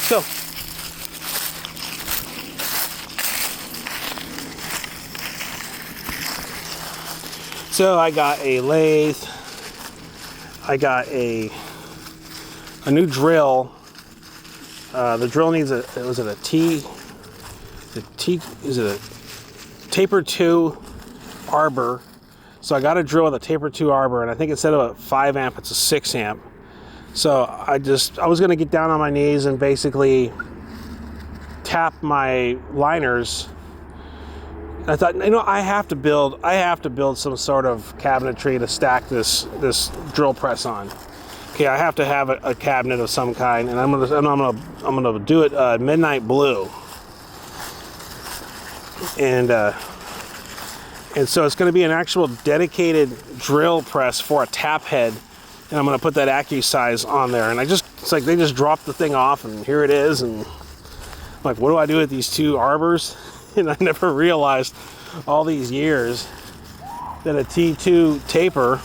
go. So I got a lathe. I got a new drill. The drill needs a taper 2 arbor. So I got a drill with a taper 2 arbor, and I think instead of a 5 amp, it's a 6 amp. So I was gonna get down on my knees and basically tap my liners. And I thought, I have to build some sort of cabinetry to stack this drill press on. Okay, I have to have a cabinet of some kind, and I'm gonna do it midnight blue. And so it's going to be an actual dedicated drill press for a tap head, and I'm going to put that AccuSize on there. And it's like they just dropped the thing off, and here it is. And I'm like, what do I do with these 2 arbors? And I never realized all these years that a T2 taper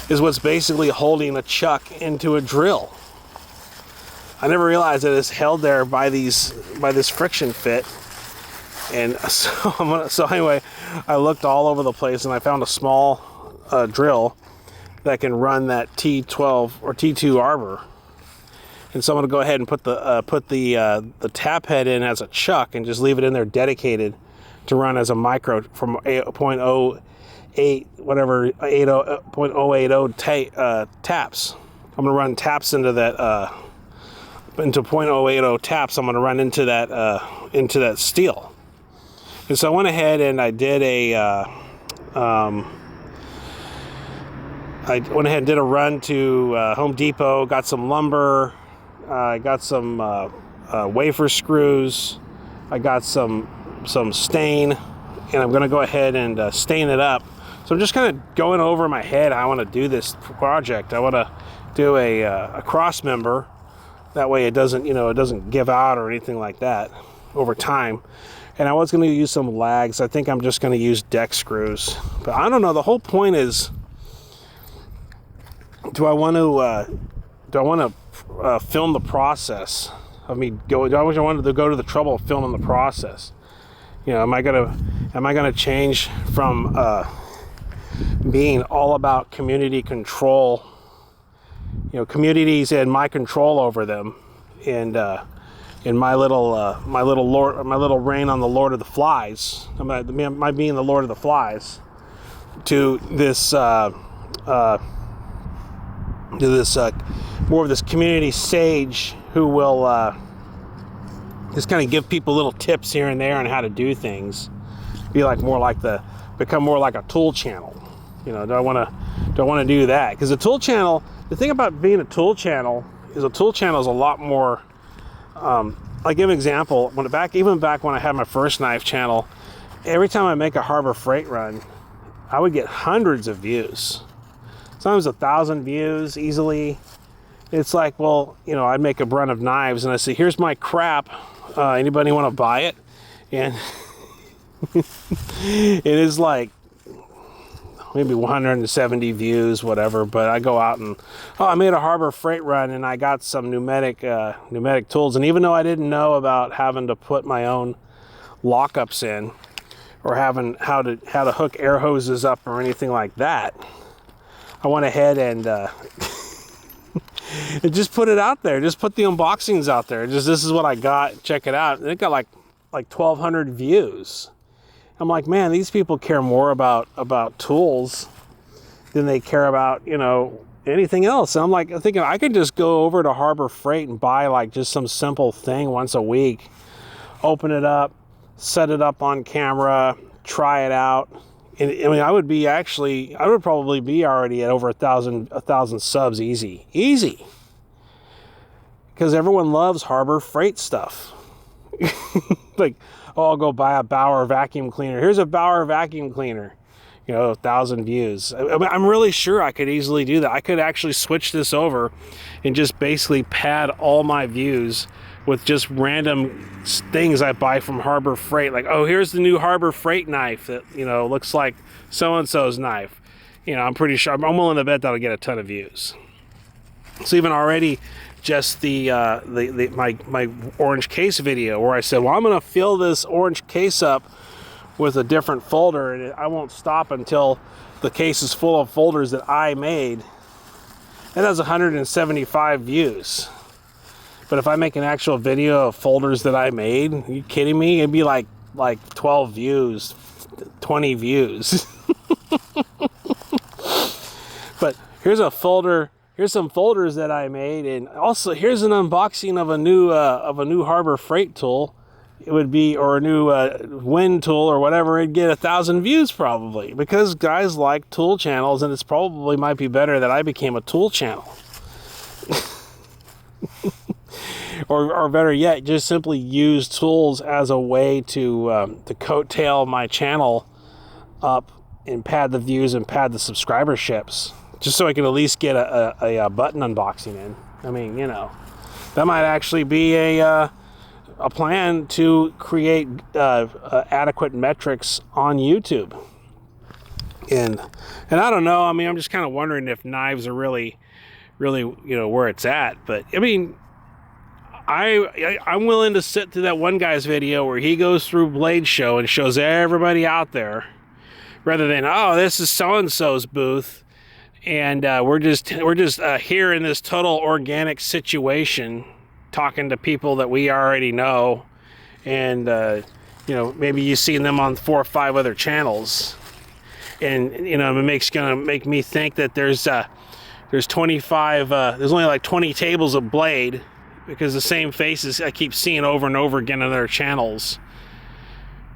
is what's basically holding a chuck into a drill. I never realized that it's held there by this friction fit. And so anyway, I looked all over the place and I found a small drill that can run that T12 or T2 arbor. And so I'm gonna go ahead and put the tap head in as a chuck and just leave it in there dedicated to run as a micro from 0.08 whatever 0.080 taps. I'm gonna run taps into that into 0.080 taps. I'm gonna run into that steel. And so I went ahead and I did a run to Home Depot, got some lumber, I got some wafer screws, I got some stain, and I'm going to go ahead and stain it up. So I'm just kind of going over my head how I want to do this project. I want to do a cross member. That way it doesn't give out or anything like that over time. And I was going to use some lags. I think I'm just going to use deck screws. But I don't know. The whole point is, do I want to film the process of me going? Do I want to go to the trouble of filming the process? Am I gonna change from being all about community control? Communities and my control over them, and in my little reign on the Lord of the Flies, my being the Lord of the Flies, to this more of this community sage who will just kind of give people little tips here and there on how to do things, become more like a tool channel. Do I want to do that? Because the tool channel, the thing about being a tool channel is a lot more. I'll give an example. Even back when I had my first knife channel, every time I make a Harbor Freight run, I would get hundreds of views. Sometimes 1,000 views easily. It's like, well, I'd make a run of knives and I say, here's my crap. Anybody want to buy it? And it is like maybe 170 views, whatever. But I go out and, I made a Harbor Freight run and I got some pneumatic tools. And even though I didn't know about having to put my own lockups in or having how to hook air hoses up or anything like that, I went ahead and just put it out there. Just put the unboxings out there. This is what I got. Check it out. And it got like 1,200 views. I'm like, man, these people care more about tools than they care about, anything else. And I'm thinking I could just go over to Harbor Freight and buy just some simple thing once a week, open it up, set it up on camera, try it out. And I would probably be already at over 1,000 subs easy. Because everyone loves Harbor Freight stuff. I'll go buy a Bauer vacuum cleaner. Here's a Bauer vacuum cleaner. 1,000 views. I'm really sure I could easily do that. I could actually switch this over and just basically pad all my views with just random things I buy from Harbor Freight. Here's the new Harbor Freight knife that, looks like so-and-so's knife. I'm pretty sure, I'm willing to bet that'll get a ton of views. So even already, just my orange case video where I said, well, I'm going to fill this orange case up with a different folder, and I won't stop until the case is full of folders that I made. It has 175 views. But if I make an actual video of folders that I made, are you kidding me? It'd be like 12 views, 20 views. But here's a folder. Here's some folders that I made, and also here's an unboxing of a new Harbor Freight tool. It would be, or a new wind tool or whatever. It'd get 1,000 views probably, because guys like tool channels, and it's probably might be better that I became a tool channel. Or better yet, just simply use tools as a way to coattail my channel up and pad the views and pad the subscriberships, just so I can at least get a button unboxing in. I mean, you know, that might actually be a plan to create adequate metrics on YouTube. And I don't know. I mean, I'm just kind of wondering if knives are really, you know, where it's at. But I mean, I'm willing to sit through that one guy's video where he goes through Blade Show and shows everybody out there, rather than, oh, this is so-and-so's booth, and we're just here in this total organic situation, talking to people that we already know, and you know, maybe you've seen them on 4 or 5 other channels, and you know, it's gonna make me think that there's 25, there's only like 20 tables of Blade, because the same faces I keep seeing over and over again on their channels,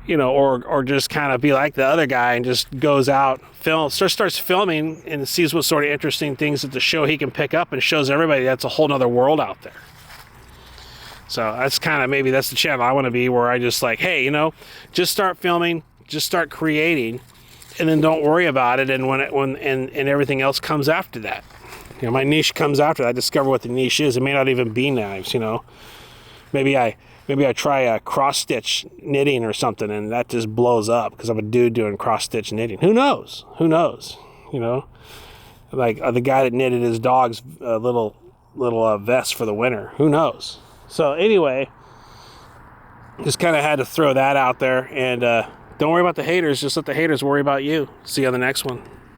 you know, or just kind of be like the other guy and just goes out, starts filming and sees what sort of interesting things at the show he can pick up, and shows everybody that's a whole nother world out there. So that's kind of, maybe that's the channel I want to be, where I just like, hey, you know, just start filming, just start creating, and then don't worry about it, and when everything else comes after that. You know, my niche comes after that. I discover what the niche is. It may not even be knives, you know. Maybe I try a cross-stitch knitting or something, and that just blows up because I'm a dude doing cross-stitch knitting. Who knows? Who knows? You know, like the guy that knitted his dog's little vest for the winter. Who knows? So anyway, just kind of had to throw that out there, and don't worry about the haters. Just let the haters worry about you. See you on the next one.